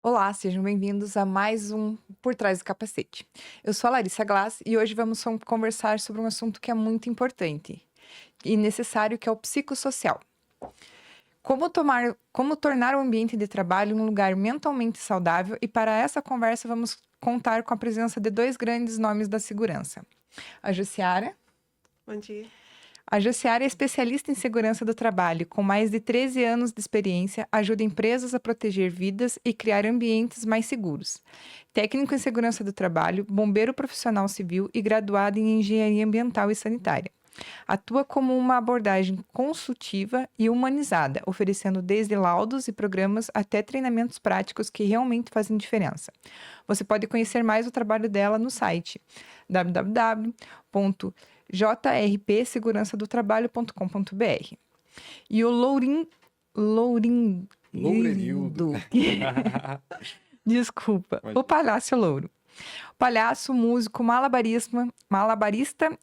Olá, sejam bem-vindos a mais um Por Trás do Capacete. Eu sou a Larissa Glass e hoje vamos conversar sobre um assunto que é muito importante e necessário, que é o psicossocial. Como tornar o ambiente de trabalho um lugar mentalmente saudável, e para essa conversa vamos contar com a presença de dois grandes nomes da segurança. A Jussiara. Bom dia. A Jussiara é especialista em segurança do trabalho, com mais de 13 anos de experiência, ajuda empresas a proteger vidas e criar ambientes mais seguros. Técnico em segurança do trabalho, bombeiro profissional civil e graduada em engenharia ambiental e sanitária. Atua como uma abordagem consultiva e humanizada, oferecendo desde laudos e programas até treinamentos práticos que realmente fazem diferença. Você pode conhecer mais o trabalho dela no site www.jrpsegurançadotrabalho.com.br. E o Lourinildo, Lourenildo. desculpa, Mas- o Palácio Louro. Palhaço, músico, malabarista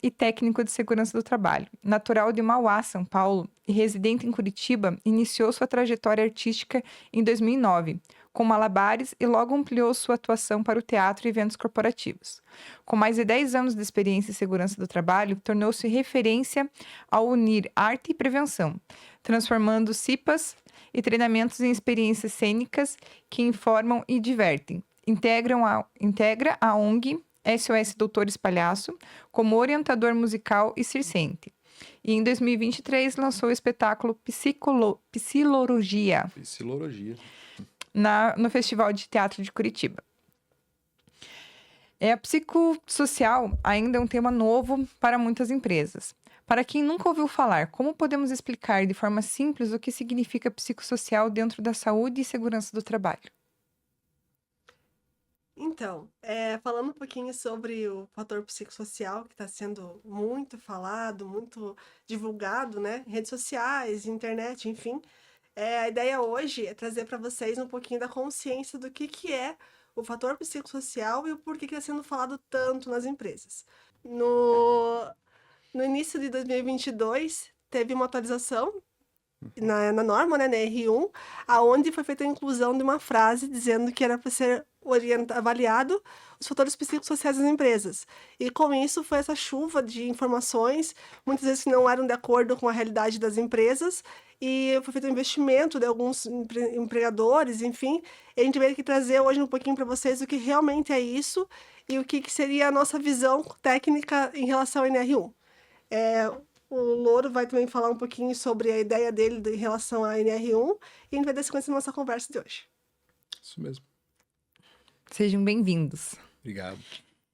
e técnico de segurança do trabalho. Natural de Mauá, São Paulo, e residente em Curitiba, iniciou sua trajetória artística em 2009, com malabares, e logo ampliou sua atuação para o teatro e eventos corporativos. Com mais de 10 anos de experiência em segurança do trabalho, tornou-se referência ao unir arte e prevenção, transformando CIPAs e treinamentos em experiências cênicas que informam e divertem. Integra a ONG SOS Doutores Palhaço como orientador musical e circense. E em 2023 lançou o espetáculo Psilologia Psilologia. no Festival de Teatro de Curitiba. A psicossocial ainda é um tema novo para muitas empresas. Para quem nunca ouviu falar, como podemos explicar de forma simples o que significa psicossocial dentro da saúde e segurança do trabalho? Então, falando um pouquinho sobre o fator psicossocial, que está sendo muito falado, muito divulgado, né? Em redes sociais, internet, enfim. A ideia hoje é trazer para vocês um pouquinho da consciência do que é o fator psicossocial e o porquê que está sendo falado tanto nas empresas. No início de 2022, teve uma atualização na norma, né, na R1, aonde foi feita a inclusão de uma frase dizendo que era para ser avaliado os fatores psicossociais das empresas. E com isso foi essa chuva de informações, muitas vezes que não eram de acordo com a realidade das empresas, e foi feito um investimento de alguns empregadores, enfim. E a gente veio aqui trazer hoje um pouquinho para vocês o que realmente é isso e o que seria a nossa visão técnica em relação ao NR1. O Louro vai também falar um pouquinho sobre a ideia dele em relação à NR1 e a gente vai dar sequência na nossa conversa de hoje. Isso mesmo. Sejam bem-vindos. Obrigado.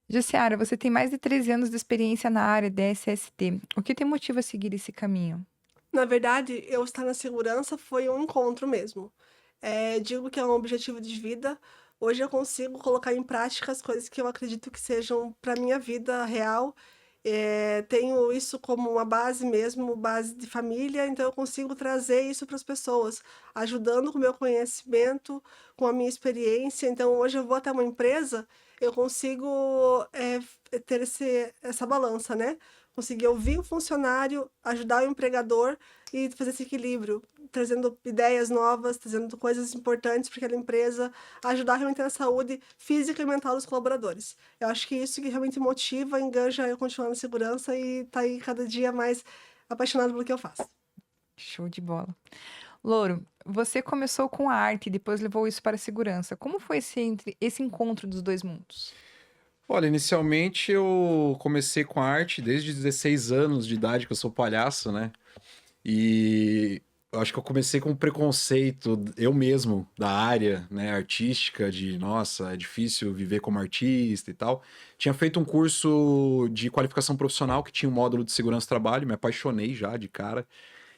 Jussiara, você tem mais de 13 anos de experiência na área de SST. O que te motiva a seguir esse caminho? Na verdade, eu estar na segurança foi um encontro mesmo. Digo que é um objetivo de vida. Hoje eu consigo colocar em prática as coisas que eu acredito que sejam para minha vida real. Tenho isso como uma base mesmo, base de família, então eu consigo trazer isso para as pessoas, ajudando com o meu conhecimento, com a minha experiência. Então, hoje eu vou até uma empresa, eu consigo ter essa balança, né? Conseguir ouvir o funcionário, ajudar o empregador e fazer esse equilíbrio, trazendo ideias novas, trazendo coisas importantes para aquela empresa, ajudar realmente na saúde física e mental dos colaboradores. Eu acho que isso que realmente motiva, enganja eu continuar na segurança e tá aí cada dia mais apaixonado pelo que eu faço. Show de bola. Louro, você começou com a arte e depois levou isso para a segurança. Como foi esse encontro dos dois mundos? Olha, inicialmente eu comecei com arte desde 16 anos de idade, que eu sou palhaço, né? E eu acho que eu comecei com preconceito, eu mesmo, da área, né, artística, de, nossa, é difícil viver como artista e tal. Tinha feito um curso de qualificação profissional que tinha um módulo de segurança do trabalho, me apaixonei já de cara.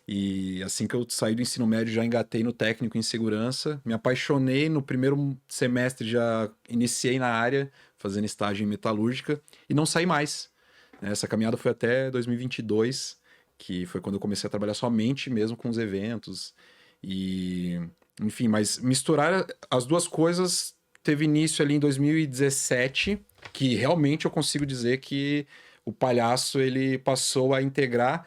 E assim que eu saí do ensino médio, já engatei no técnico em segurança. Me apaixonei no primeiro semestre, já iniciei na área, fazendo estágio em metalúrgica, e não saí mais. Essa caminhada foi até 2022, que foi quando eu comecei a trabalhar somente mesmo com os eventos. E, enfim, mas misturar as duas coisas teve início ali em 2017, que realmente eu consigo dizer que o palhaço ele passou a integrar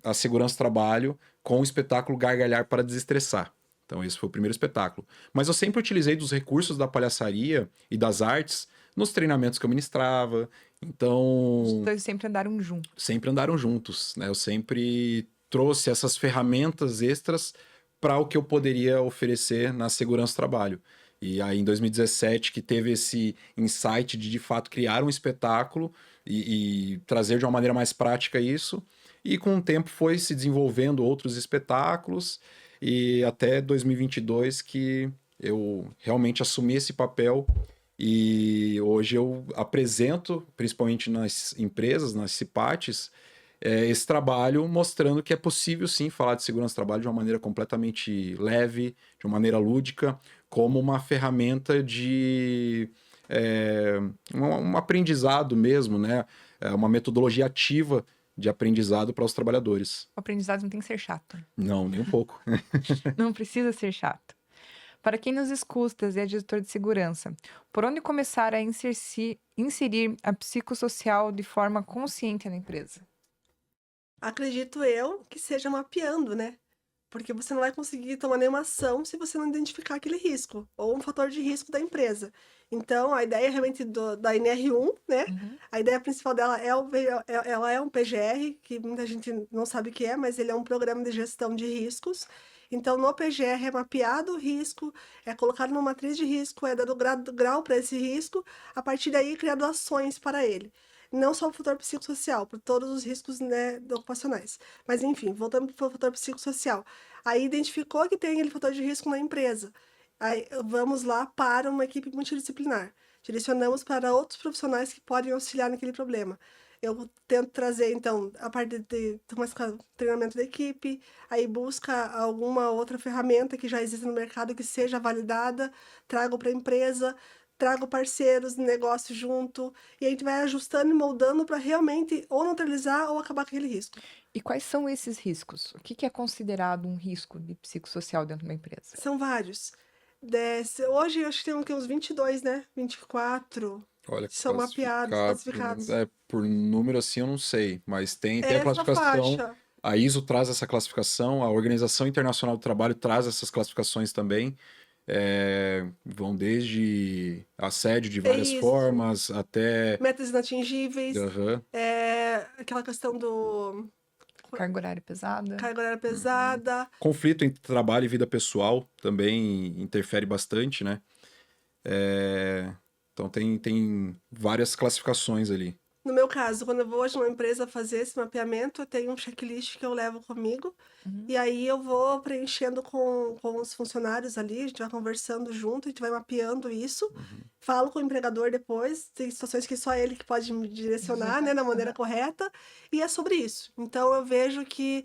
a segurança do trabalho com o espetáculo Gargalhar para Desestressar. Então, esse foi o primeiro espetáculo. Mas eu sempre utilizei dos recursos da palhaçaria e das artes nos treinamentos que eu ministrava. Os Então, dois sempre andaram juntos. sempre andaram juntos, né? Eu sempre trouxe essas ferramentas extras para o que eu poderia oferecer na segurança do trabalho. E aí, em 2017, que teve esse insight de fato, criar um espetáculo e trazer de uma maneira mais prática isso. E com o tempo foi se desenvolvendo outros espetáculos e até 2022 que eu realmente assumi esse papel e hoje eu apresento, principalmente nas empresas, nas CIPATs, esse trabalho mostrando que é possível sim falar de segurança do trabalho de uma maneira completamente leve, de uma maneira lúdica, como uma ferramenta de um aprendizado mesmo, né? Uma metodologia ativa de aprendizado para os trabalhadores. O aprendizado não tem que ser chato. Não, nem um pouco. Não precisa ser chato. Para quem nos escuta e é gestor de segurança, por onde começar a inserir a psicossocial de forma consciente na empresa? Acredito eu que seja mapeando, né? Porque você não vai conseguir tomar nenhuma ação se você não identificar aquele risco, ou um fator de risco da empresa. Então, a ideia realmente da NR1, né? Uhum. A ideia principal dela ela é um PGR, que muita gente não sabe o que é, mas ele é um programa de gestão de riscos. Então, no PGR é mapeado o risco, é colocado numa matriz de risco, é dado grau para esse risco, a partir daí criado ações para ele. Não só o fator psicossocial, por todos os riscos, né, ocupacionais. Mas, enfim, voltando para o fator psicossocial. Aí identificou que tem aquele fator de risco na empresa. Aí vamos lá para uma equipe multidisciplinar. Direcionamos para outros profissionais que podem auxiliar naquele problema. Eu tento trazer, então, a parte de treinamento da equipe, aí busca alguma outra ferramenta que já existe no mercado que seja validada, trago para a empresa, trago parceiros de negócio junto, e a gente vai ajustando e moldando para realmente ou neutralizar ou acabar com aquele risco. E quais são esses riscos? O que é considerado um risco de psicossocial dentro de uma empresa? São vários. Hoje eu acho que tem uns 22, né? 24 Olha, são mapeados, classificados. por número assim eu não sei, mas tem a Essa classificação. faixa. A ISO traz essa classificação, a Organização Internacional do Trabalho traz essas classificações também. Vão desde assédio de várias isso. formas até. Metas inatingíveis, Aham. aquela questão do Carga horária pesada? carga horária pesada. Conflito entre trabalho e vida pessoal também interfere bastante, né? Então tem várias classificações ali. No meu caso, quando eu vou hoje numa empresa fazer esse mapeamento, eu tenho um checklist que eu levo comigo. Uhum. E aí eu vou preenchendo com os funcionários ali, a gente vai conversando junto, a gente vai mapeando isso. Falo com o empregador depois, tem situações que só ele que pode me direcionar, né, da maneira correta. E é sobre isso. Então eu vejo que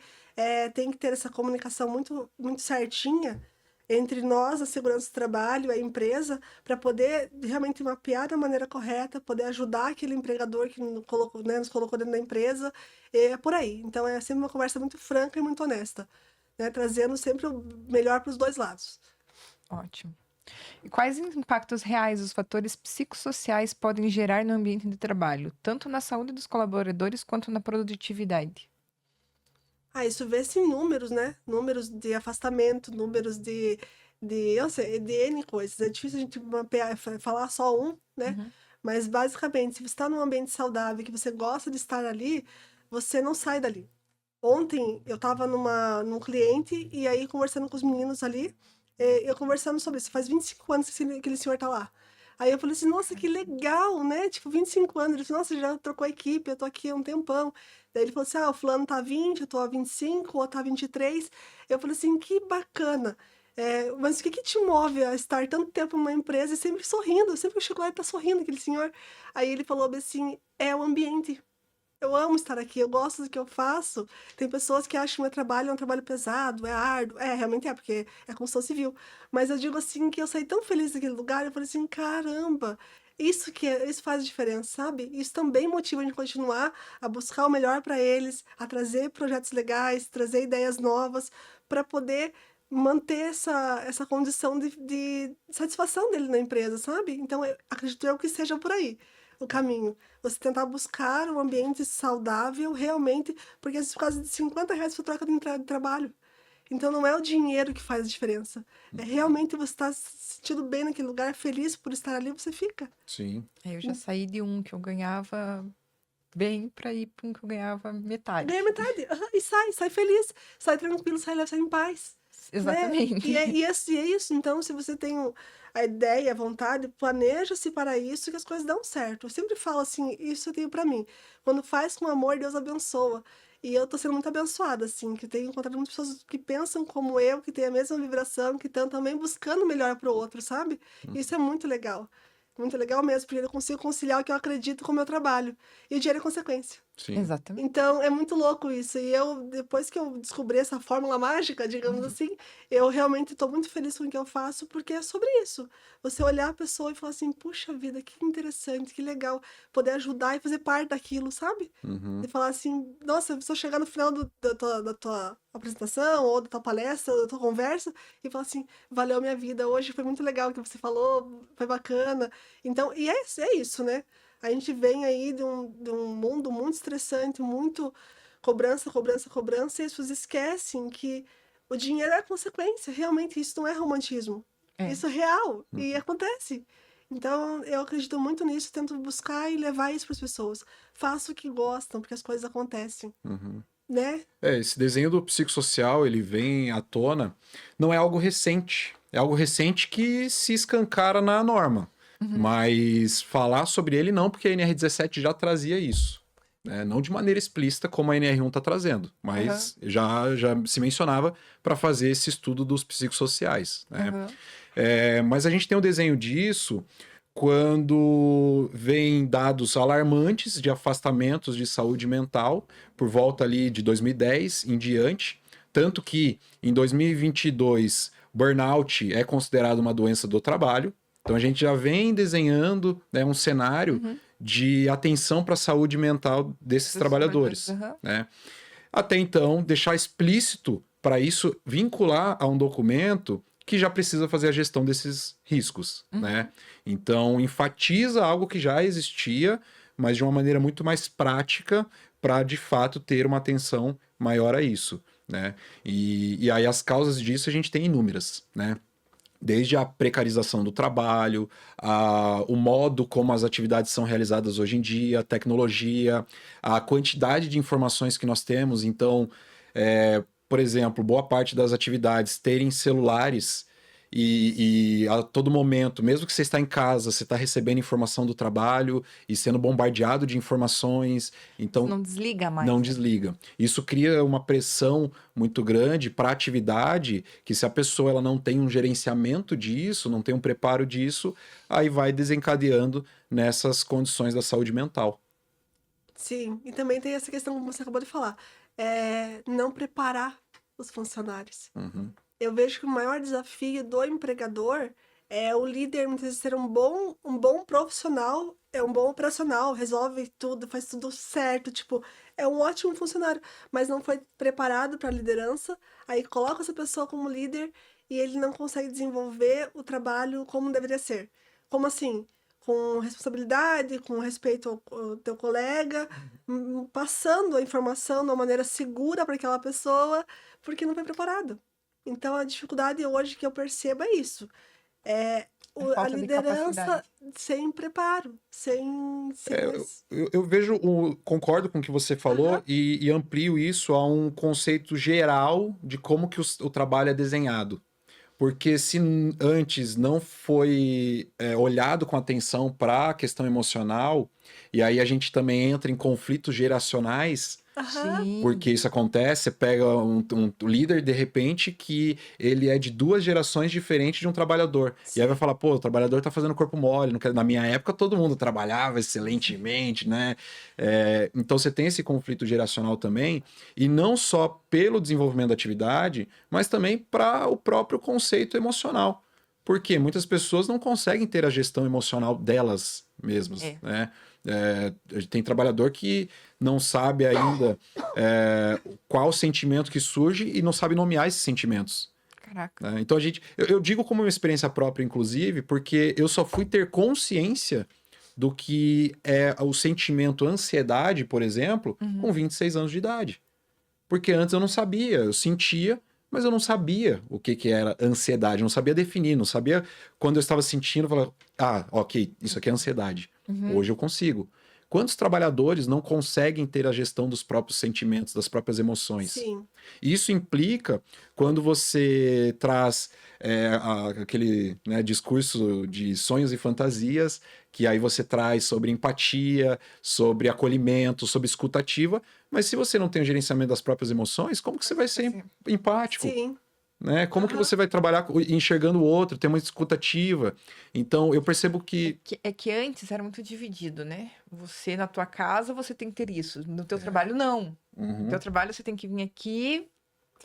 tem que ter essa comunicação muito, muito certinha entre nós, a segurança do trabalho, a empresa, para poder realmente mapear da maneira correta, poder ajudar aquele empregador que nos colocou, né, nos colocou dentro da empresa, é por aí. Então é sempre uma conversa muito franca e muito honesta, né, trazendo sempre o melhor para os dois lados. Ótimo. E quais impactos reais os fatores psicossociais podem gerar no ambiente de trabalho, tanto na saúde dos colaboradores quanto na produtividade? Isso vê-se em números, né? Números de afastamento, números eu sei, de N coisas. É difícil a gente mapear, falar só um, né? Uhum. Mas basicamente, se você está num ambiente saudável, que você gosta de estar ali, você não sai dali. Ontem eu estava num cliente e aí conversando com os meninos ali, eu conversando sobre isso. Faz 25 anos que aquele senhor tá lá. Aí eu falei assim, nossa, que legal, né? Tipo, 25 anos. Ele falou, nossa, já trocou a equipe, eu tô aqui há um tempão. Daí ele falou assim, o fulano tá 20, eu tô a 25, o outro tá 23. Eu falei assim, que bacana. Mas o que te move a estar tanto tempo numa empresa e sempre sorrindo? Sempre que eu chego lá, ele tá sorrindo, aquele senhor. Aí ele falou assim, é o ambiente. Eu amo estar aqui, eu gosto do que eu faço. Tem pessoas que acham que meu trabalho é um trabalho pesado, é árduo. Realmente é, porque é construção civil. Mas eu digo assim, que eu saí tão feliz daquele lugar, eu falei assim, caramba, isso faz diferença, sabe? Isso também motiva a gente continuar a buscar o melhor para eles, a trazer projetos legais, trazer ideias novas, para poder manter essa condição de satisfação dele na empresa, sabe? Então, eu acredito eu que seja por aí o caminho. Você tentar buscar um ambiente saudável realmente, porque às vezes por causa de R$ 50 você troca de trabalho. Então não é o dinheiro que faz a diferença. É realmente você estar se sentindo bem naquele lugar, feliz por estar ali, você fica. Sim. Eu já saí de um que eu ganhava bem pra ir pra um que eu ganhava metade. Ganha metade. E sai feliz, sai tranquilo, sai leve, sai em paz. Né? Exatamente. E é isso. Então, se você tem a ideia, a vontade, planeja-se para isso que as coisas dão certo. Eu sempre falo assim, isso eu tenho para mim. Quando faz com amor, Deus abençoa. E eu tô sendo muito abençoada, assim, que eu tenho encontrado muitas pessoas que pensam como eu, que têm a mesma vibração, que estão também buscando o melhor para o outro, sabe? Isso é muito legal. Muito legal mesmo, porque eu consigo conciliar o que eu acredito com o meu trabalho. E o dinheiro é consequência. Sim. Exatamente. Então, é muito louco isso. E eu, depois que eu descobri essa fórmula mágica, digamos assim, eu realmente estou muito feliz com o que eu faço, porque é sobre isso. Você olhar a pessoa e falar assim, puxa vida, que interessante, que legal, poder ajudar e fazer parte daquilo, sabe? Uhum. E falar assim, nossa, a pessoa chegar no final da tua apresentação, ou da tua palestra, ou da tua conversa, e falar assim, valeu a minha vida, hoje foi muito legal o que você falou, foi bacana. Então, e é isso, né? A gente vem aí de um mundo muito estressante, muito cobrança, cobrança, cobrança, e as pessoas esquecem que o dinheiro é a consequência. Realmente, isso não é romantismo. É. Isso é real e acontece. Então, eu acredito muito nisso, tento buscar e levar isso para as pessoas. Faço o que gostam, porque as coisas acontecem, Uhum. né? Esse desenho do psicossocial, ele vem à tona, não é algo recente. É algo recente que se escancara na norma. Mas falar sobre ele não, porque a NR17 já trazia isso. Né? Não de maneira explícita como a NR1 está trazendo, mas já se mencionava para fazer esse estudo dos psicossociais. Né? Mas a gente tem um desenho disso quando vem dados alarmantes de afastamentos de saúde mental por volta ali de 2010 em diante, tanto que em 2022 burnout é considerado uma doença do trabalho. Então a gente já vem desenhando, né, um cenário de atenção para a saúde mental desses trabalhadores. Né? Até então, deixar explícito para isso vincular a um documento que já precisa fazer a gestão desses riscos. Né? Então, enfatiza algo que já existia, mas de uma maneira muito mais prática para, de fato, ter uma atenção maior a isso. Né? E aí as causas disso a gente tem inúmeras, né? Desde a precarização do trabalho, o modo como as atividades são realizadas hoje em dia, a tecnologia, a quantidade de informações que nós temos. Então, por exemplo, boa parte das atividades terem celulares e a todo momento, mesmo que você está em casa, você está recebendo informação do trabalho e sendo bombardeado de informações. Então, não desliga mais. não né? desliga. Isso cria uma pressão muito grande para a atividade, que se a pessoa ela não tem um gerenciamento disso, não tem um preparo disso, aí vai desencadeando nessas condições da saúde mental. Sim, e também tem essa questão, como você acabou de falar, não preparar os funcionários. Eu vejo que o maior desafio do empregador é o líder muitas vezes ser um bom profissional, é um bom operacional, resolve tudo, faz tudo certo, tipo, é um ótimo funcionário, mas não foi preparado para a liderança, aí coloca essa pessoa como líder e ele não consegue desenvolver o trabalho como deveria ser. Como assim? Com responsabilidade, com respeito ao teu colega, passando a informação de uma maneira segura para aquela pessoa, porque não foi preparado. Então, a dificuldade hoje que eu percebo é isso. A falta de liderança capacidade. sem preparo, sem... Eu vejo, concordo com o que você falou e amplio isso a um conceito geral de como que o trabalho é desenhado. Porque se antes não foi olhado com atenção para a questão emocional, e aí a gente também entra em conflitos geracionais, Sim. porque isso acontece, você pega um líder, de repente, que ele é de duas gerações diferentes de um trabalhador. E aí vai falar, pô, o trabalhador tá fazendo corpo mole. Na minha época, todo mundo trabalhava excelentemente, né? Então você tem esse conflito geracional também, e não só pelo desenvolvimento da atividade, mas também para o próprio conceito emocional. Porque muitas pessoas não conseguem ter a gestão emocional delas mesmas, né? Tem trabalhador que não sabe ainda qual sentimento que surge e não sabe nomear esses sentimentos. Caraca. Né? Então eu digo como uma experiência própria, inclusive, porque eu só fui ter consciência do que é o sentimento ansiedade, por exemplo, com 26 anos de idade. Porque antes eu não sabia, eu sentia, mas eu não sabia o que era ansiedade, não sabia definir, não sabia quando eu estava sentindo, eu falava, ok, isso aqui é ansiedade. Hoje eu consigo. Quantos trabalhadores não conseguem ter a gestão dos próprios sentimentos, das próprias emoções? Sim. Isso implica quando você traz aquele, né, discurso de sonhos e fantasias, que aí você traz sobre empatia, sobre acolhimento, sobre escuta ativa, mas se você não tem o gerenciamento das próprias emoções, como que você vai ser empático? Sim. Né? Como que Aham. você vai trabalhar enxergando o outro, ter uma escuta ativa? Então, eu percebo que... É que antes era muito dividido, né? Você, na tua casa, você tem que ter isso. No teu trabalho, não. No teu trabalho, você tem que vir aqui,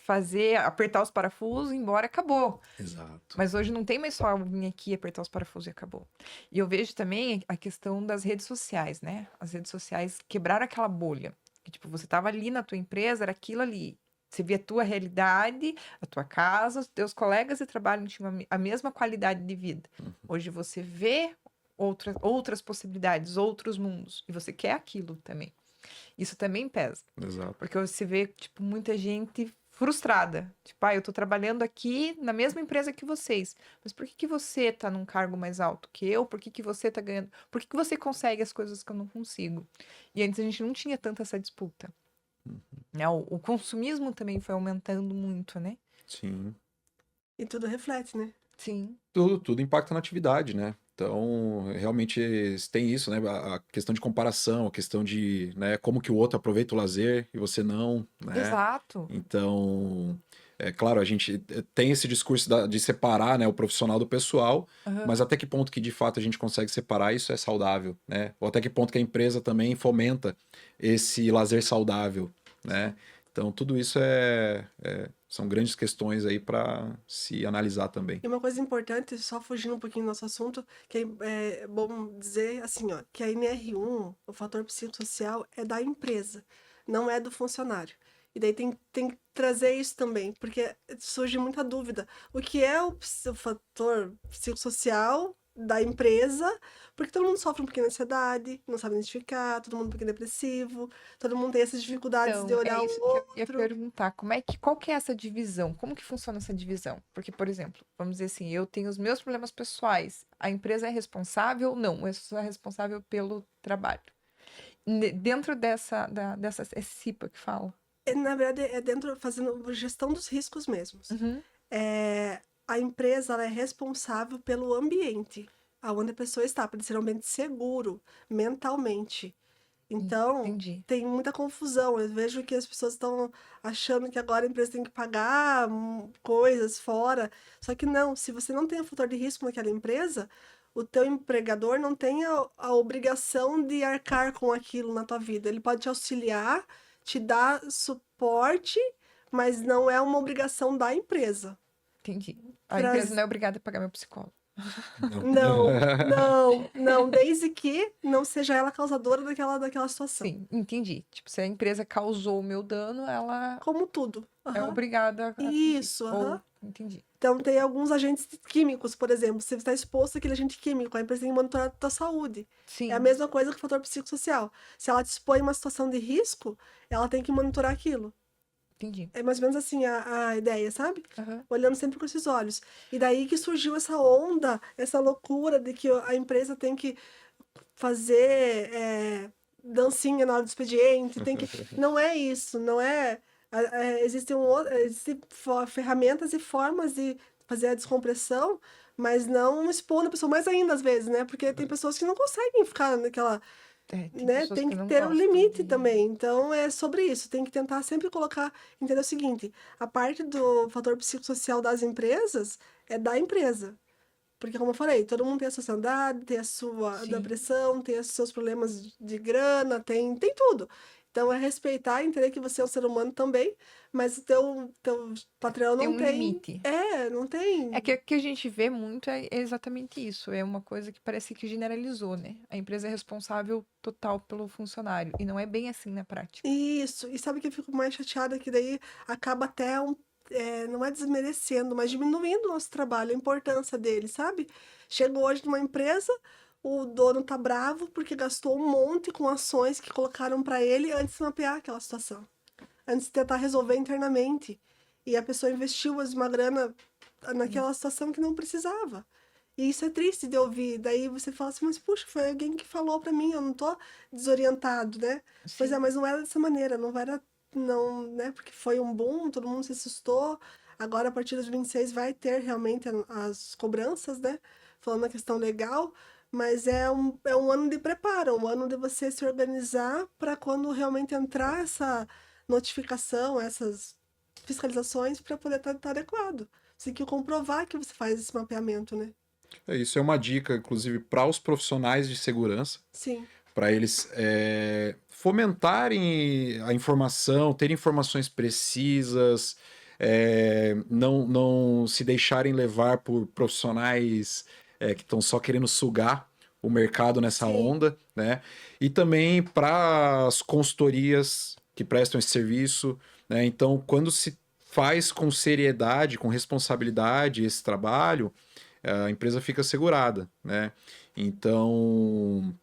fazer, apertar os parafusos, ir embora, acabou. Exato. Mas hoje não tem mais só vir aqui, apertar os parafusos e acabou. E eu vejo também a questão das redes sociais, né? As redes sociais quebraram aquela bolha. Que, tipo, você tava ali na tua empresa, era aquilo ali. Você via a tua realidade, a tua casa, os teus colegas de trabalho tinham a mesma qualidade de vida. Hoje você vê outras possibilidades, outros mundos. E você quer aquilo também. Isso também pesa. Exato. Porque você vê, tipo, muita gente frustrada. Tipo, eu tô trabalhando aqui na mesma empresa que vocês. Mas por que que você tá num cargo mais alto que eu? Por que que você tá ganhando? Por que que você consegue as coisas que eu não consigo? E antes a gente não tinha tanta essa disputa. Né? O consumismo também foi aumentando muito, né? Sim. E tudo reflete, né? Sim. Tudo impacta na atividade, né? Então, realmente tem isso, né? A questão de comparação, a questão de, né, como que o outro aproveita o lazer e você não, né? Exato. Então, é claro, a gente tem esse discurso de separar, né, o profissional do pessoal, mas até que ponto que de fato a gente consegue separar isso é saudável, né? Ou até que ponto que a empresa também fomenta esse lazer saudável, né? Então, tudo isso são grandes questões aí para se analisar também. E uma coisa importante, só fugindo um pouquinho do nosso assunto, que é bom dizer assim, ó, que a NR1, o fator psicossocial, é da empresa, não é do funcionário. E daí tem que trazer isso também, porque surge muita dúvida. O que é o fator psicossocial da empresa? Porque todo mundo sofre um pouquinho de ansiedade, não sabe identificar, todo mundo um pouquinho depressivo, todo mundo tem essas dificuldades de Então, olhar é o isso que eu ia outro. perguntar. Qual que é essa divisão? Como que funciona essa divisão? Porque, por exemplo, vamos dizer assim, eu tenho os meus problemas pessoais. A empresa é responsável? Não, eu sou responsável pelo trabalho. Dentro dessa é CIPA que fala. Na verdade, é dentro, fazendo gestão dos riscos mesmos. É, a empresa ela é responsável pelo ambiente aonde a pessoa está, para ser um ambiente seguro mentalmente. Então, Entendi. tem muita confusão. Eu vejo que as pessoas estão achando que agora a empresa tem que pagar coisas fora. Só que não, se você não tem o fator de risco naquela empresa, o teu empregador não tem a obrigação de arcar com aquilo na tua vida. Ele pode te auxiliar, te dar suporte, mas não é uma obrigação da empresa. Entendi. A Pra- empresa não é obrigada a pagar meu psicólogo. Não, desde que não seja ela a causadora daquela situação. Sim, entendi. Tipo, se a empresa causou o meu dano, ela Como tudo. é Aham. obrigada a cumprir. Isso, Ou, aham. entendi. Então, tem alguns agentes químicos, por exemplo. Se você está exposto àquele agente químico, a empresa tem que monitorar a tua saúde. Sim. É a mesma coisa que o fator psicossocial. Se ela te expõe a uma situação de risco, ela tem que monitorar aquilo. Entendi. É mais ou menos assim a ideia, sabe? Aham. Olhando sempre com esses olhos. E daí que surgiu essa onda, essa loucura de que a empresa tem que fazer dancinha na hora do expediente, tem que... Não é isso, não é... Existem ferramentas e formas de fazer a descompressão, mas não expondo a pessoa mais ainda às vezes, né? Porque tem pessoas que não conseguem ficar naquela... Tem Né? pessoas Tem que que não ter um gostam limite de... também. Então, é sobre isso. Tem que tentar sempre colocar... Entender o seguinte, a parte do fator psicossocial das empresas é da empresa. Porque, como eu falei, todo mundo tem a sua ansiedade, tem a sua Sim. depressão, tem os seus problemas de grana, tem tudo. Então, é respeitar, entender que você é um ser humano também, mas o teu patrão Tem não um tem... limite. Não tem... É que o que a gente vê muito é exatamente isso. É uma coisa que parece que generalizou, né? A empresa é responsável total pelo funcionário. E não é bem assim na prática. Isso, e sabe que eu fico mais chateada que daí acaba até não é desmerecendo, mas diminuindo o nosso trabalho, a importância dele, sabe? Chego hoje numa empresa, o dono tá bravo porque gastou um monte com ações que colocaram para ele antes de mapear aquela situação, antes de tentar resolver internamente. E a pessoa investiu uma grana naquela situação que não precisava. E isso é triste de ouvir. Daí você fala assim, mas puxa, foi alguém que falou pra mim, eu não tô desorientado, né? Pois é, mas não era dessa maneira, não era, não, né? Porque foi um boom, todo mundo se assustou. Agora, a partir dos 26 vai ter realmente as cobranças, né? Falando na questão legal, mas é um ano de preparo, um ano de você se organizar para quando realmente entrar essa notificação, essas fiscalizações, para poder estar adequado. Você tem que comprovar que você faz esse mapeamento, né? Isso é uma dica, inclusive, para os profissionais de segurança, Sim, para eles fomentarem a informação, terem informações precisas, não se deixarem levar por profissionais que estão só querendo sugar o mercado nessa sim, onda, né? E também para as consultorias que prestam esse serviço, né? Então, quando se faz com seriedade, com responsabilidade esse trabalho, a empresa fica segurada, né? Então,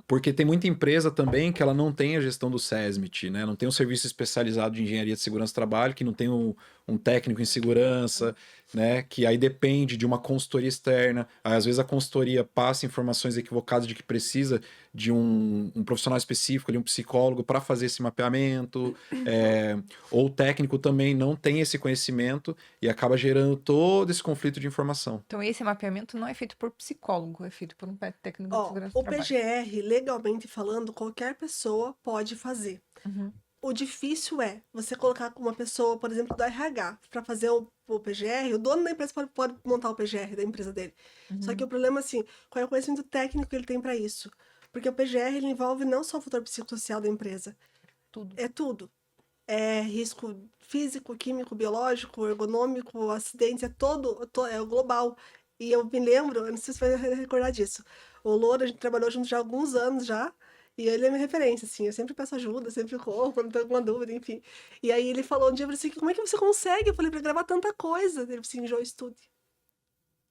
porque tem muita empresa também que ela não tem a gestão do SESMIT, né? Não tem um serviço especializado de engenharia de segurança do trabalho, que não tem um técnico em segurança, né? Que aí depende de uma consultoria externa. Aí, às vezes a consultoria passa informações equivocadas de que precisa de um profissional específico, ali, um psicólogo, para fazer esse mapeamento. Ou o técnico também não tem esse conhecimento e acaba gerando todo esse conflito de informação. Então, esse mapeamento não é feito por psicólogo, é feito por um técnico de ó, segurança do o trabalho. PGR, legalmente falando, qualquer pessoa pode fazer. Uhum. O difícil é você colocar uma pessoa, por exemplo, do RH, para fazer o PGR, o dono da empresa pode montar o PGR da empresa dele. Só que o problema, assim, qual é o conhecimento técnico que ele tem para isso? Porque o PGR ele envolve não só o fator psicossocial da empresa, Tudo. é tudo. É risco físico, químico, biológico, ergonômico, acidentes, é o global. E eu me lembro, eu não sei se você vai recordar disso. O Louro, a gente trabalhou junto já há alguns anos já, e ele é minha referência, assim, eu sempre peço ajuda, sempre corro quando tenho alguma dúvida, enfim. E aí ele falou um dia, eu falei assim, como é que você consegue? Eu falei, pra gravar tanta coisa. Ele falou assim, Joe, estude.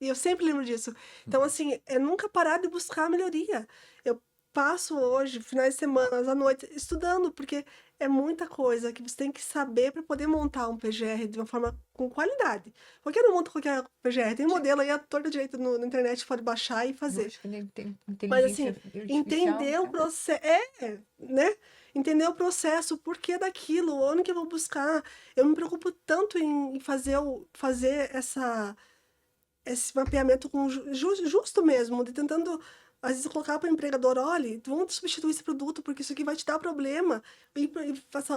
E eu sempre lembro disso. Então, assim, é nunca parar de buscar a melhoria. Eu passo hoje, finais de semana, à noite, estudando, porque é muita coisa que você tem que saber para poder montar um PGR de uma forma com qualidade. Qualquer um monta qualquer PGR. Tem modelo aí, a torta direito na internet, pode baixar e fazer. Acho que ele tem Mas, inteligência assim, artificial, entender o né? processo. Né? Entender o processo, o porquê daquilo, onde que eu vou buscar. Eu me preocupo tanto em fazer esse mapeamento com justo mesmo, de tentando, às vezes, colocar para o empregador, olha, vamos substituir esse produto, porque isso aqui vai te dar problema,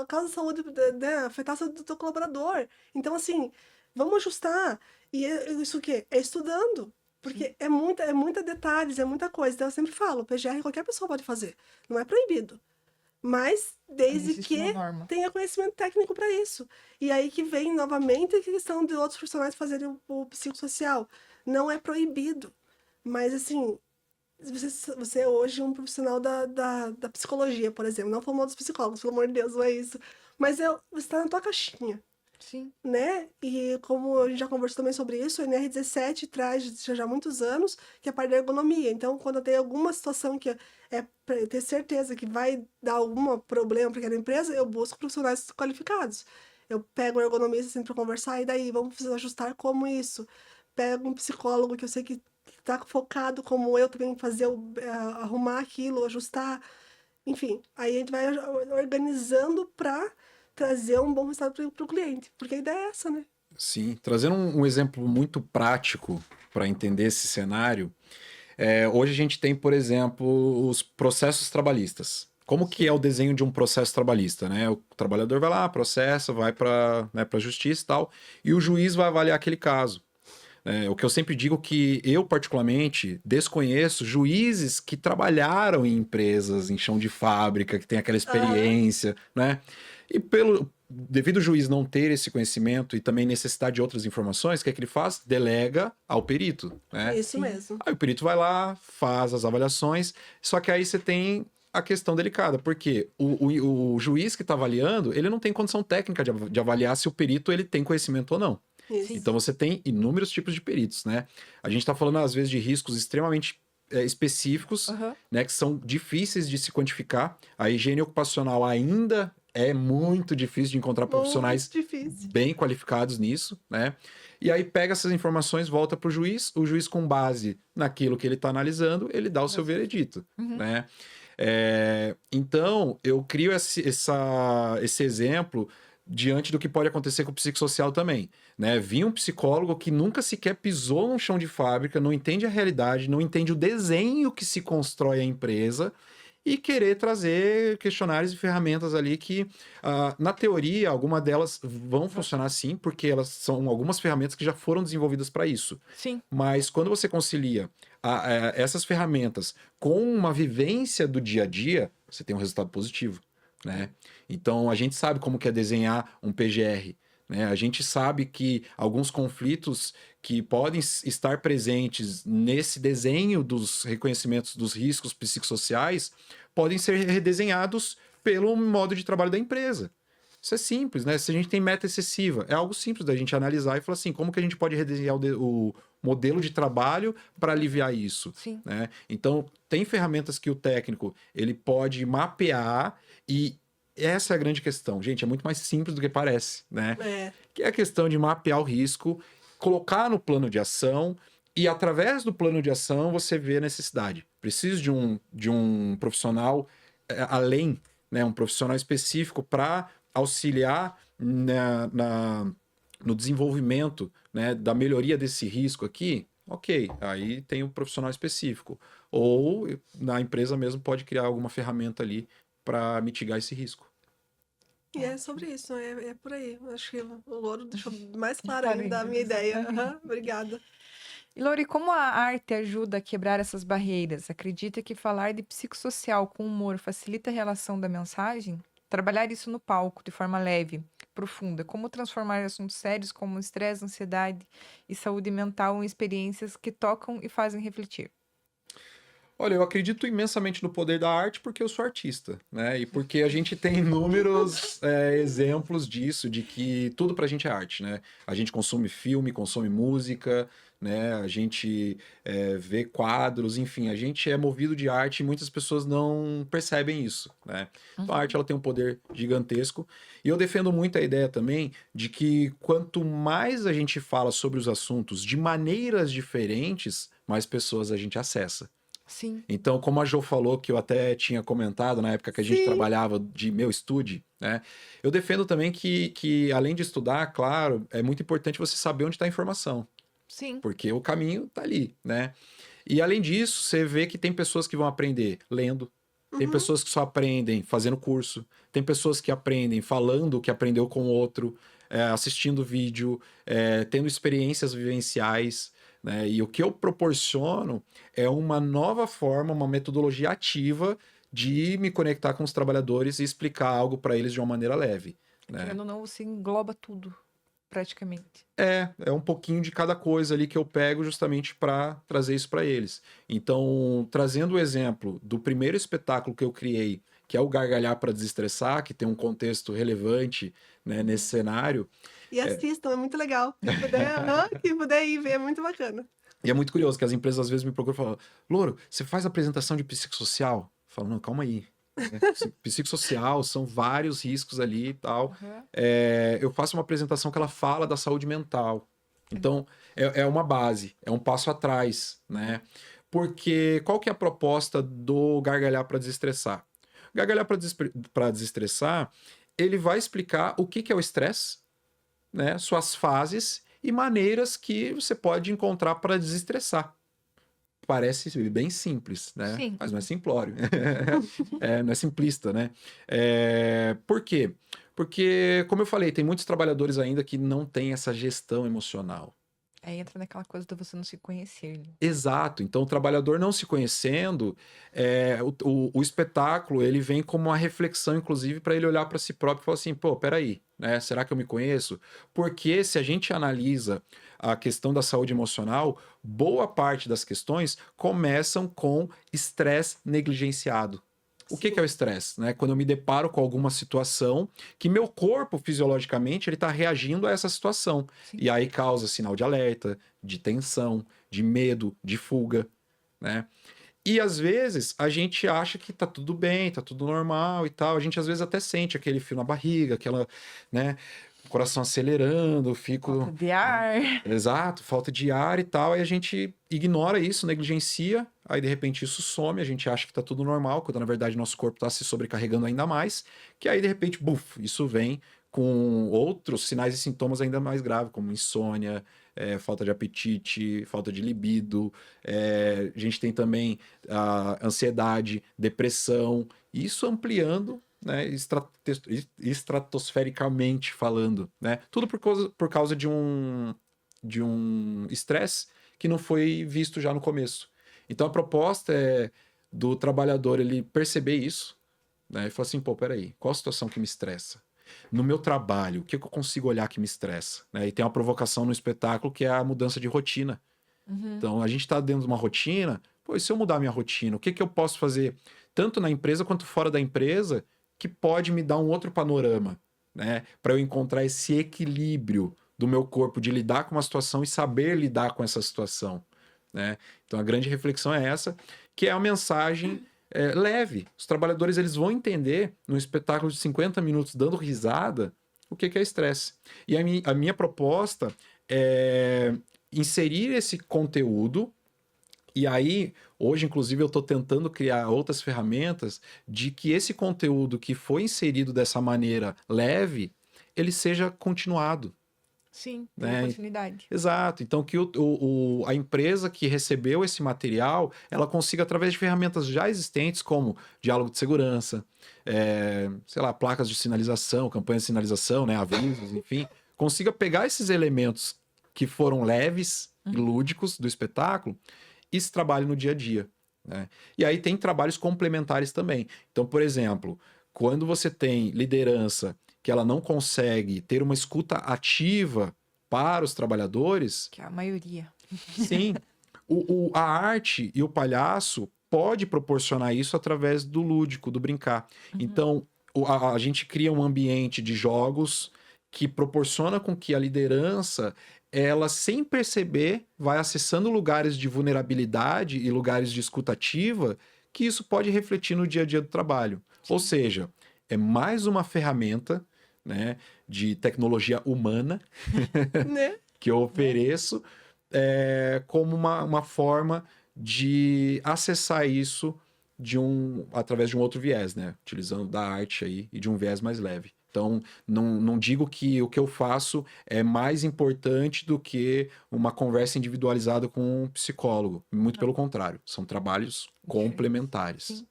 causa saúde, né, afetar a saúde do teu colaborador. Então, assim, vamos ajustar. E isso o quê? É estudando. Porque é muita detalhes, é muita coisa. Então, eu sempre falo, PGR qualquer pessoa pode fazer. Não é proibido. Mas desde Existe uma que norma. tenha conhecimento técnico para isso. E aí que vem novamente a questão de outros profissionais fazerem o psicossocial. Não é proibido. Mas assim, você é hoje um profissional da psicologia, por exemplo. Não falando dos psicólogos, pelo amor de Deus, não é isso. Mas você está na tua caixinha, Sim. né? E como a gente já conversou também sobre isso, o NR17 traz já há muitos anos que é a parte da ergonomia. Então, quando tem alguma situação que é para eu ter certeza que vai dar algum problema para aquela empresa, eu busco profissionais qualificados. Eu pego um ergonomista sempre para conversar, e daí vamos ajustar como isso. Pego um psicólogo que eu sei que está focado, como eu também, fazer arrumar aquilo, ajustar. Enfim, aí a gente vai organizando para trazer um bom resultado para o cliente. Porque a ideia é essa, né? Sim, trazendo um exemplo muito prático para entender esse cenário. Hoje a gente tem, por exemplo, os processos trabalhistas. Como que é o desenho de um processo trabalhista, né? O trabalhador vai lá, processa, vai para, né, para a justiça e tal, e o juiz vai avaliar aquele caso. O que eu sempre digo que eu, particularmente, desconheço juízes que trabalharam em empresas, em chão de fábrica, que tem aquela Aham, experiência, né? E devido o juiz não ter esse conhecimento e também necessidade de outras informações, o que é que ele faz? Delega ao perito, né? isso Sim. mesmo. Aí o perito vai lá, faz as avaliações, só que aí você tem a questão delicada, porque o juiz que está avaliando, ele não tem condição técnica de avaliar se o perito ele tem conhecimento ou não. Isso. Então você tem inúmeros tipos de peritos, né? A gente está falando às vezes de riscos extremamente específicos, Aham. né, que são difíceis de se quantificar. A higiene ocupacional ainda é muito difícil de encontrar profissionais Muito difícil. bem qualificados nisso, né? E aí pega essas informações, volta para o juiz com base naquilo que ele está analisando, ele dá o seu veredito, né? Então, eu crio esse exemplo diante do que pode acontecer com o psicossocial também, né? Vi um psicólogo que nunca sequer pisou num chão de fábrica, não entende a realidade, não entende o desenho que se constrói a empresa e querer trazer questionários e ferramentas ali que, na teoria, algumas delas vão funcionar sim, porque elas são algumas ferramentas que já foram desenvolvidas para isso. Sim. Mas quando você concilia essas ferramentas com uma vivência do dia a dia, você tem um resultado positivo, né? Então, a gente sabe como que é desenhar um PGR, né? A gente sabe que alguns conflitos que podem estar presentes nesse desenho dos reconhecimentos dos riscos psicossociais podem ser redesenhados pelo modo de trabalho da empresa. Isso é simples, né? Se a gente tem meta excessiva, é algo simples da gente analisar e falar assim, como que a gente pode redesenhar o modelo de trabalho para aliviar isso, Sim. né? Então, tem ferramentas que o técnico ele pode mapear e essa é a grande questão. Gente, é muito mais simples do que parece, né? Que é a questão de mapear o risco, colocar no plano de ação e, através do plano de ação, você vê a necessidade. Preciso de um profissional além, né? Um profissional específico para auxiliar no desenvolvimento, né, da melhoria desse risco aqui. Ok, aí tem um profissional específico. Ou na empresa mesmo pode criar alguma ferramenta ali para mitigar esse risco. E é sobre isso, é por aí. Acho que o Louro deixou mais claro Claro, ainda a minha ideia. exatamente. Obrigada. E Lori, como a arte ajuda a quebrar essas barreiras? Acredita que falar de psicossocial com humor facilita a relação da mensagem? Trabalhar isso no palco de forma leve, profunda, como transformar assuntos sérios como estresse, ansiedade e saúde mental em experiências que tocam e fazem refletir? Olha, eu acredito imensamente no poder da arte porque eu sou artista, né? E porque a gente tem inúmeros exemplos disso, de que tudo pra gente é arte, né? A gente consome filme, consome música, né? A gente vê quadros, enfim, a gente é movido de arte e muitas pessoas não percebem isso, né? Então a arte ela tem um poder gigantesco. E eu defendo muito a ideia também de que quanto mais a gente fala sobre os assuntos de maneiras diferentes, mais pessoas a gente acessa. Sim. Então, como a Jo falou, que eu até tinha comentado na época que a gente Sim. trabalhava de meu estude, né? Eu defendo também que, além de estudar, claro, é muito importante você saber onde está a informação, Sim. porque o caminho está ali, né? E além disso, você vê que tem pessoas que vão aprender lendo, tem pessoas que só aprendem fazendo curso, tem pessoas que aprendem falando o que aprendeu com o outro, assistindo vídeo, tendo experiências vivenciais, né? E o que eu proporciono é uma nova forma, uma metodologia ativa de me conectar com os trabalhadores e explicar algo para eles de uma maneira leve, né? Querendo ou não, você engloba tudo, praticamente. É um pouquinho de cada coisa ali que eu pego justamente para trazer isso para eles. Então, trazendo o exemplo do primeiro espetáculo que eu criei, que é o Gargalhar para Desestressar, que tem um contexto relevante, né, nesse cenário. E assistam, é muito legal. Quem puder ir ver, é muito bacana. E é muito curioso que as empresas às vezes me procuram e falam: Louro, você faz apresentação de psicossocial? Eu falo, não, calma aí. Psicossocial são vários riscos ali e tal. Eu faço uma apresentação que ela fala da saúde mental. Então, é uma base, é um passo atrás, né? Porque qual que é a proposta do Gargalhar para Desestressar? Gargalhar para Desestressar, ele vai explicar o que é o estresse, né? Suas fases e maneiras que você pode encontrar para desestressar. Parece bem simples, né? Sim. Mas não é simplório. Não é simplista, né? Por quê? Porque, como eu falei, tem muitos trabalhadores ainda que não têm essa gestão emocional. Aí entra naquela coisa de você não se conhecer, né? Exato. Então, o trabalhador não se conhecendo, o espetáculo ele vem como uma reflexão, inclusive, para ele olhar para si próprio e falar assim: pô, peraí, né? Será que eu me conheço? Porque se a gente analisa a questão da saúde emocional, boa parte das questões começam com estresse negligenciado. O que é o estresse? Né? Quando eu me deparo com alguma situação que meu corpo, fisiologicamente, ele está reagindo a essa situação. Sim. E aí causa sinal de alerta, de tensão, de medo, de fuga, né? E às vezes a gente acha que tá tudo bem, tá tudo normal e tal. A gente às vezes até sente aquele frio na barriga, aquela, né, o coração acelerando, Falta fico. de ar. Exato, falta de ar e tal, aí a gente ignora isso, negligencia, aí de repente isso some, a gente acha que tá tudo normal, quando na verdade nosso corpo tá se sobrecarregando ainda mais, que aí de repente, buf, isso vem com outros sinais e sintomas ainda mais graves, como insônia, falta de apetite, falta de libido, a gente tem também a ansiedade, depressão, isso ampliando, né, estratosfericamente falando, né? Tudo por causa de um estresse que não foi visto já no começo. Então a proposta é do trabalhador ele perceber isso, né? E falar assim, pô, peraí, qual a situação que me estressa? No meu trabalho, o que eu consigo olhar que me estressa? Né? E tem uma provocação no espetáculo que é a mudança de rotina. Então a gente está dentro de uma rotina, pô, e se eu mudar minha rotina, o que eu posso fazer tanto na empresa quanto fora da empresa que pode me dar um outro panorama, né? Para eu encontrar esse equilíbrio do meu corpo de lidar com uma situação e saber lidar com essa situação, né? Então a grande reflexão é essa, que é a mensagem leve. Os trabalhadores eles vão entender num espetáculo de 50 minutos dando risada o que é estresse. E a minha proposta é inserir esse conteúdo. E aí, hoje, inclusive, eu estou tentando criar outras ferramentas de que esse conteúdo que foi inserido dessa maneira leve, ele seja continuado, Sim, tem né? oportunidade. Exato. Então, que a empresa que recebeu esse material, ela consiga, através de ferramentas já existentes, como diálogo de segurança, sei lá, placas de sinalização, campanhas de sinalização, né, avisos, enfim, consiga pegar esses elementos que foram leves e lúdicos do espetáculo e se trabalhe no dia a dia, né? E aí tem trabalhos complementares também. Então, por exemplo, quando você tem liderança que ela não consegue ter uma escuta ativa para os trabalhadores, Que é a maioria. sim, a arte e o palhaço pode proporcionar isso através do lúdico, do brincar. Então, a gente cria um ambiente de jogos que proporciona com que a liderança, ela sem perceber, vai acessando lugares de vulnerabilidade e lugares de escuta ativa, que isso pode refletir no dia a dia do trabalho. Ou seja, é mais uma ferramenta, né, de tecnologia humana Né? que eu ofereço como uma forma de acessar isso através de um outro viés, né? Utilizando da arte aí e de um viés mais leve. Então, não digo que o que eu faço é mais importante do que uma conversa individualizada com um psicólogo. Muito pelo contrário, são trabalhos complementares. Sim.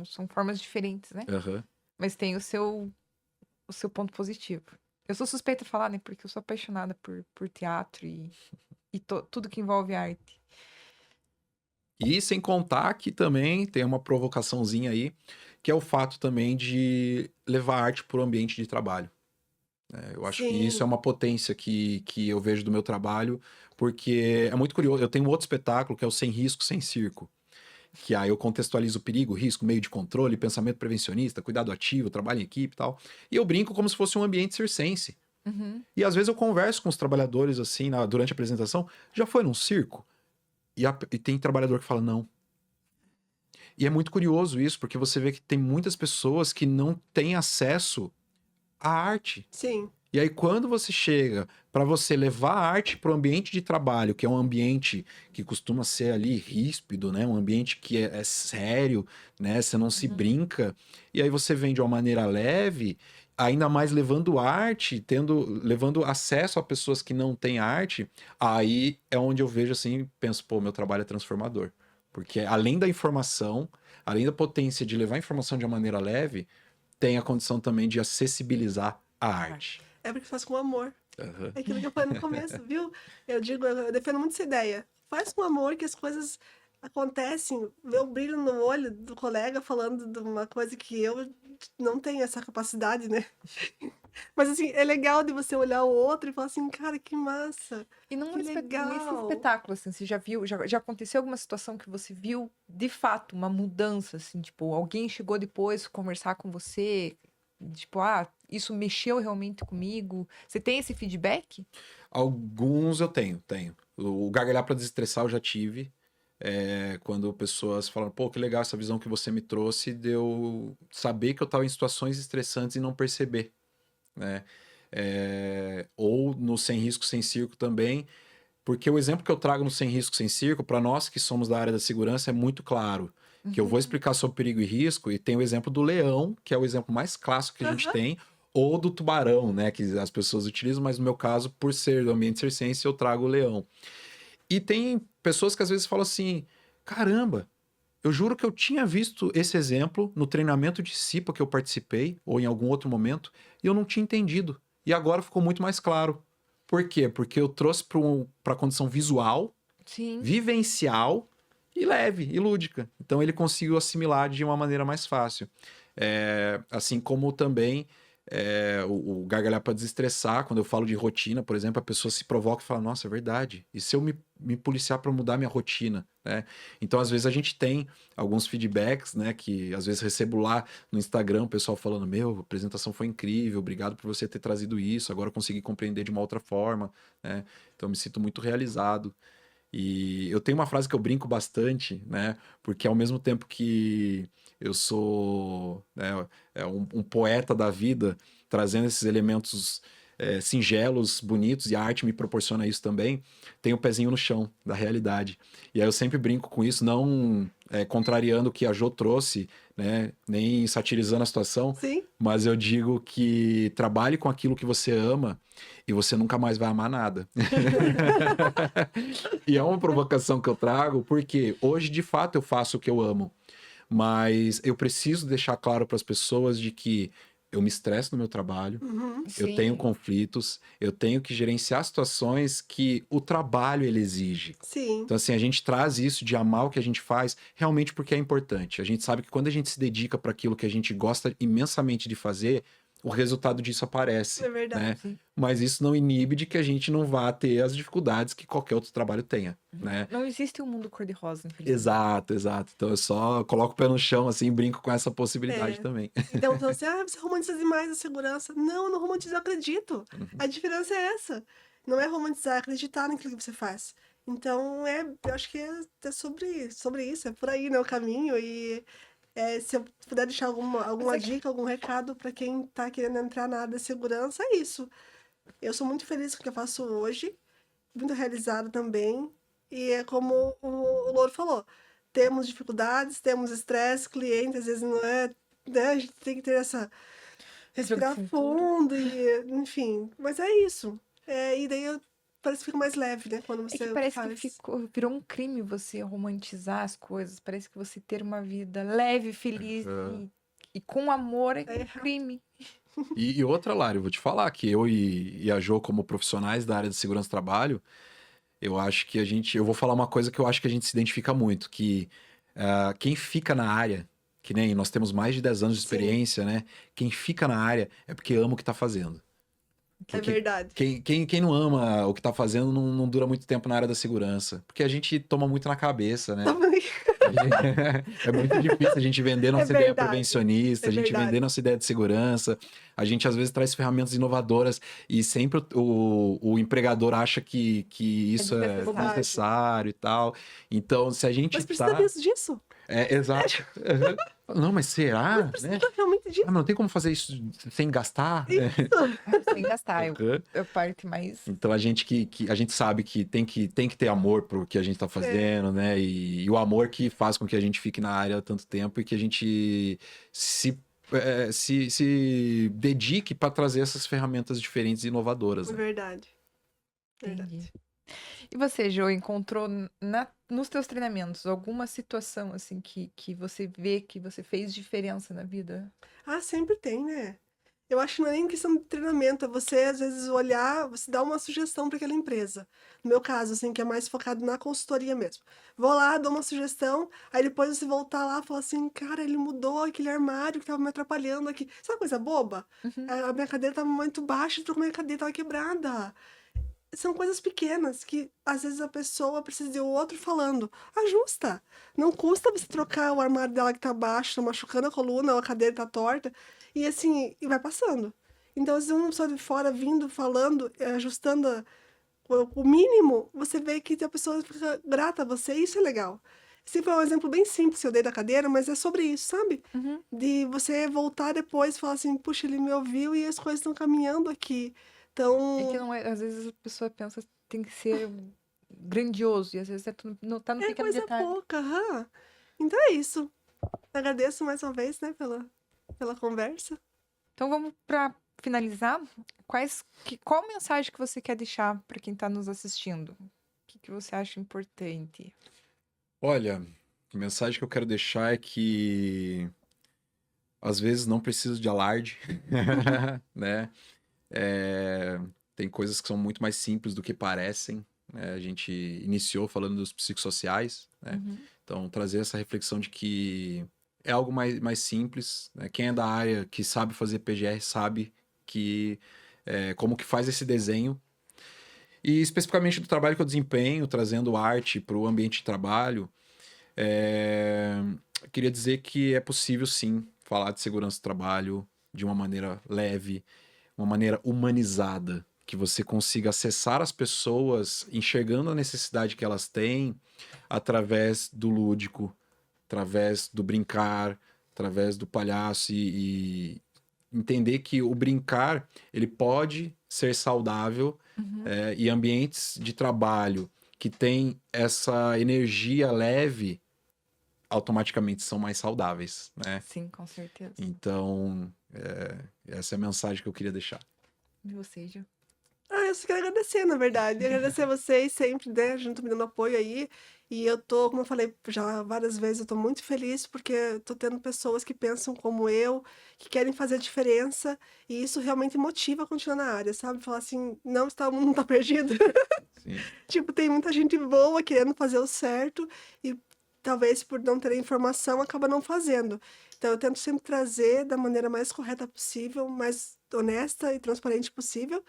São formas diferentes, né? Aham. Mas tem o seu ponto positivo. Eu sou suspeita de falar, né? Porque eu sou apaixonada por teatro e tudo que envolve arte. E sem contar que também tem uma provocaçãozinha aí, que é o fato também de levar arte para o ambiente de trabalho. Eu acho que isso é Sim. uma potência que eu vejo do meu trabalho, porque é muito curioso. Eu tenho um outro espetáculo que é o Sem Risco, Sem Circo, que aí eu contextualizo o perigo, risco, meio de controle, pensamento prevencionista, cuidado ativo, trabalho em equipe e tal. E eu brinco como se fosse um ambiente circense. E às vezes eu converso com os trabalhadores assim, durante a apresentação, já foi num circo? E tem trabalhador que fala não. E é muito curioso isso, porque você vê que tem muitas pessoas que não têm acesso à arte. Sim. E aí, quando você chega para você levar a arte para o ambiente de trabalho, que é um ambiente que costuma ser ali ríspido, né? Um ambiente que é sério, né? Você não se brinca. E aí você vem de uma maneira leve, ainda mais levando arte, levando acesso a pessoas que não têm arte. Aí é onde eu vejo assim, penso, pô, meu trabalho é transformador. Porque além da informação, além da potência de levar a informação de uma maneira leve, tem a condição também de acessibilizar a arte. É porque faz com amor. Aham. É aquilo que eu falei no começo, viu? Eu defendo muito essa ideia. Faz com amor que as coisas acontecem. Vê o brilho no olho do colega falando de uma coisa que eu não tenho essa capacidade, né? Mas assim, é legal de você olhar o outro e falar assim, cara, que massa. E não Que nesse legal. espetáculo, assim, você já viu, já aconteceu alguma situação que você viu, de fato, uma mudança, assim, tipo, alguém chegou depois conversar com você, tipo, isso mexeu realmente comigo? Você tem esse feedback? Alguns eu tenho. O gargalhar para desestressar eu já tive. quando pessoas falam, pô, que legal essa visão que você me trouxe, de eu saber que eu estava em situações estressantes e não perceber, né? Ou no Sem Risco, Sem Circo também, porque o exemplo que eu trago no Sem Risco, Sem Circo, para nós que somos da área da segurança, é muito claro. Que eu vou explicar sobre perigo e risco, e tem o exemplo do leão, que é o exemplo mais clássico que a gente tem, ou do tubarão, né? Que as pessoas utilizam, mas no meu caso, por ser do ambiente circense, eu trago o leão. E tem pessoas que às vezes falam assim: caramba, eu juro que eu tinha visto esse exemplo no treinamento de CIPA que eu participei, ou em algum outro momento, e eu não tinha entendido. E agora ficou muito mais claro. Por quê? Porque eu trouxe para a condição visual, Sim. vivencial e leve e lúdica. Então ele conseguiu assimilar de uma maneira mais fácil. Assim como também o gargalhar para desestressar, quando eu falo de rotina, por exemplo, a pessoa se provoca e fala, nossa, é verdade. E se eu me policiar para mudar minha rotina? Né? Então, às vezes, a gente tem alguns feedbacks, né? Que às vezes recebo lá no Instagram, o pessoal falando, meu, a apresentação foi incrível, obrigado por você ter trazido isso, agora eu consegui compreender de uma outra forma. Né? Então, eu me sinto muito realizado. E eu tenho uma frase que eu brinco bastante, né? Porque ao mesmo tempo que eu sou, né, um poeta da vida, trazendo esses elementos singelos, bonitos, e a arte me proporciona isso também, tem o pezinho no chão da realidade. E aí eu sempre brinco com isso, não contrariando o que a Jo trouxe, né? Nem satirizando a situação, Sim, mas eu digo que trabalhe com aquilo que você ama e você nunca mais vai amar nada. E é uma provocação que eu trago, porque hoje, de fato, eu faço o que eu amo. Mas eu preciso deixar claro para as pessoas de que eu me estresso no meu trabalho, eu tenho Sim. conflitos, eu tenho que gerenciar situações que o trabalho ele exige. sim, Então, assim, a gente traz isso de amar o que a gente faz realmente porque é importante. A gente sabe que quando a gente se dedica para aquilo que a gente gosta imensamente de fazer, o resultado disso aparece, é verdade. né? Sim. Mas isso não inibe de que a gente não vá ter as dificuldades que qualquer outro trabalho tenha, né? Não existe um mundo cor-de-rosa, infelizmente. Exato, exato. Então eu só coloco o pé no chão assim e brinco com essa possibilidade É. também. Então, assim, você romantiza demais a segurança. Não, eu não romantizo, eu acredito. A diferença é essa. Não é romantizar, é acreditar naquilo que você faz. Então, eu acho que é sobre isso, é por aí, né, o caminho. E se eu puder deixar alguma dica, algum recado para quem tá querendo entrar na área da segurança, é isso. Eu sou muito feliz com o que eu faço hoje, muito realizada também. E é como o Louro falou, temos dificuldades, temos estresse, cliente, às vezes não é, né? A gente tem que ter essa respirar Jogo de fundo e, enfim, mas é isso. E daí parece que fica mais leve, né, quando É que você parece que faz. virou um crime você romantizar as coisas. Parece que você ter uma vida leve, feliz e com amor é um errado. crime. E outra, Lari, eu vou te falar que eu e a Jo, como profissionais da área de segurança do trabalho, eu acho que eu vou falar uma coisa que eu acho que a gente se identifica muito, que quem fica na área, que nem nós temos mais de 10 anos de Sim. experiência, né? Quem fica na área é porque ama o que tá fazendo. É Porque verdade. quem não ama o que tá fazendo não dura muito tempo na área da segurança. Porque a gente toma muito na cabeça, né? Também. É muito difícil a gente vender nossa ideia verdade. prevencionista, É a gente verdade. vender nossa ideia de segurança. A gente às vezes traz ferramentas inovadoras e sempre o empregador acha que isso é desnecessário. necessário e tal. Então, se a gente Mas precisa tá. mesmo disso? Exato. Uhum. Não, mas será? Mas Né? precisa realmente Ah, disso? mas não tem como fazer isso sem gastar? Sem gastar. Uhum. Eu parte mais. Então a gente a gente sabe que tem que ter amor pro que a gente tá fazendo, né? E o amor que faz com que a gente fique na área há tanto tempo e que a gente se dedique para trazer essas ferramentas diferentes e inovadoras, É né? verdade. Verdade. Entendi. E você, Jo, encontrou nos teus treinamentos alguma situação assim que você vê que você fez diferença na vida? Ah, sempre tem, né? Eu acho que não é nem questão de treinamento, é você às vezes olhar, você dá uma sugestão para aquela empresa. No meu caso, assim, que é mais focado na consultoria mesmo. Vou lá, dou uma sugestão, aí depois você voltar lá e falar assim, cara, ele mudou aquele armário que tava me atrapalhando aqui. Sabe uma coisa boba? A minha cadeira tava muito baixa, trocou minha cadeira, tava quebrada. São coisas pequenas que às vezes a pessoa precisa de o outro falando. Ajusta. Não custa você trocar o armário dela que tá baixo, tá machucando a coluna, ou a cadeira tá torta. E assim, e vai passando. Então, às vezes, uma pessoa de fora vindo, falando, ajustando o mínimo, você vê que a pessoa fica grata a você, e isso é legal. Esse foi um exemplo bem simples que eu dei da cadeira, mas é sobre isso, sabe? Uhum. De você voltar depois e falar assim, puxa, ele me ouviu e as coisas estão caminhando aqui. É que Então, não é, às vezes a pessoa pensa que tem que ser grandioso, e às vezes tá no é pequeno coisa detalhe. pouca, aham. Então é isso. Agradeço mais uma vez, né, pela conversa. Então vamos para finalizar. Qual mensagem que você quer deixar para quem está nos assistindo? O que você acha importante? Olha, a mensagem que eu quero deixar é que às vezes não preciso de alarde, né? É, tem coisas que são muito mais simples do que parecem, né? A gente iniciou falando dos psicossociais, né? Uhum. Então, trazer essa reflexão de que é algo mais simples, né? Quem é da área, que sabe fazer PGR, sabe que como que faz esse desenho. E especificamente do trabalho que eu desempenho, trazendo arte para o ambiente de trabalho, queria dizer que é possível sim falar de segurança do trabalho de uma maneira leve, uma maneira humanizada, que você consiga acessar as pessoas enxergando a necessidade que elas têm através do lúdico, através do brincar, através do palhaço e entender que o brincar ele pode ser saudável Uhum. e ambientes de trabalho que tem essa energia leve automaticamente são mais saudáveis, né? Sim, com certeza. Então, essa é a mensagem que eu queria deixar. E você, Gil? Eu só quero agradecer, na verdade. Agradecer a vocês sempre, né, junto me dando apoio aí. E eu tô, como eu falei já várias vezes, eu tô muito feliz porque eu tô tendo pessoas que pensam como eu, que querem fazer a diferença, e isso realmente motiva a continuar na área, sabe? Falar assim, não está, o mundo não tá perdido. Sim, Tipo, tem muita gente boa querendo fazer o certo e talvez por não ter informação acaba não fazendo. Então eu tento sempre trazer da maneira mais correta possível, mais honesta e transparente possível.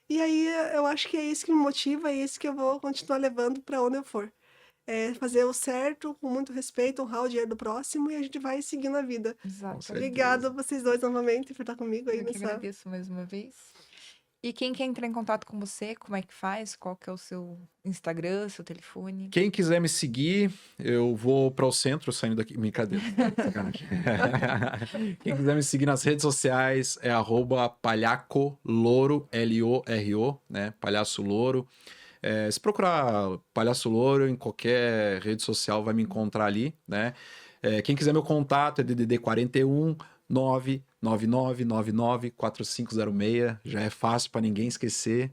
E aí eu acho que é isso que me motiva, é isso que eu vou continuar levando para onde eu for. É fazer o certo, com muito respeito, honrar o dinheiro do próximo e a gente vai seguindo a vida. com Exato. certeza. Obrigada a vocês dois novamente por estar comigo aí Eu que nessa. agradeço mais uma vez. E quem quer entrar em contato com você, como é que faz? Qual que é o seu Instagram, seu telefone? Quem quiser me seguir, eu vou para o centro saindo daqui. Brincadeira. Sacanagem. Quem quiser me seguir nas redes sociais é @palhacoloro, Loro, né? Palhaço Louro. Se procurar Palhaço Louro em qualquer rede social vai me encontrar ali, né? Quem quiser meu contato é DDD 41 999994506. Já é fácil para ninguém esquecer.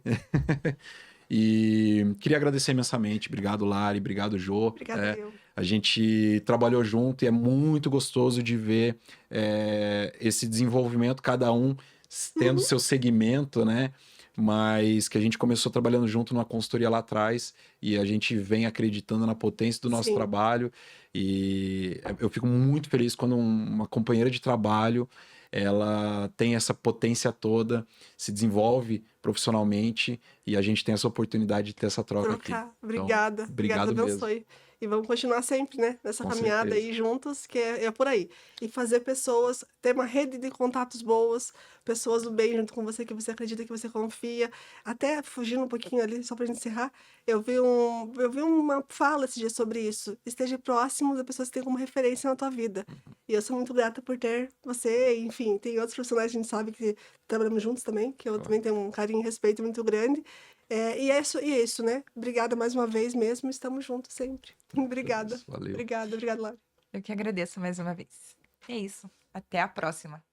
E queria agradecer imensamente. Obrigado, Lari. Obrigado, Jô. Obrigada, eu. A gente trabalhou junto e é muito gostoso de ver esse desenvolvimento, cada um tendo seu segmento, né? Mas que a gente começou trabalhando junto numa consultoria lá atrás e a gente vem acreditando na potência do nosso Sim. trabalho. E eu fico muito feliz quando uma companheira de trabalho ela tem essa potência toda, se desenvolve profissionalmente e a gente tem essa oportunidade de ter essa troca aqui. Trocar. Obrigada. Então, Obrigada, obrigado Deus mesmo. abençoe. E vamos continuar sempre, né? Nessa Com caminhada certeza. aí juntos, que é por aí. E fazer pessoas, ter uma rede de contatos boas, pessoas do bem junto com você, que você acredita, que você confia. Até fugindo um pouquinho ali, só pra gente encerrar, eu vi uma fala esse dia sobre isso. Esteja próximo da pessoa que tem como referência na tua vida. E eu sou muito grata por ter você, enfim, tem outros profissionais que a gente sabe que trabalhamos juntos também, que eu Claro. também tenho um carinho e respeito muito grande. E é isso, né? Obrigada mais uma vez mesmo, estamos juntos sempre. Obrigada. Valeu. Obrigada, Lara. Eu que agradeço mais uma vez. É isso. Até a próxima.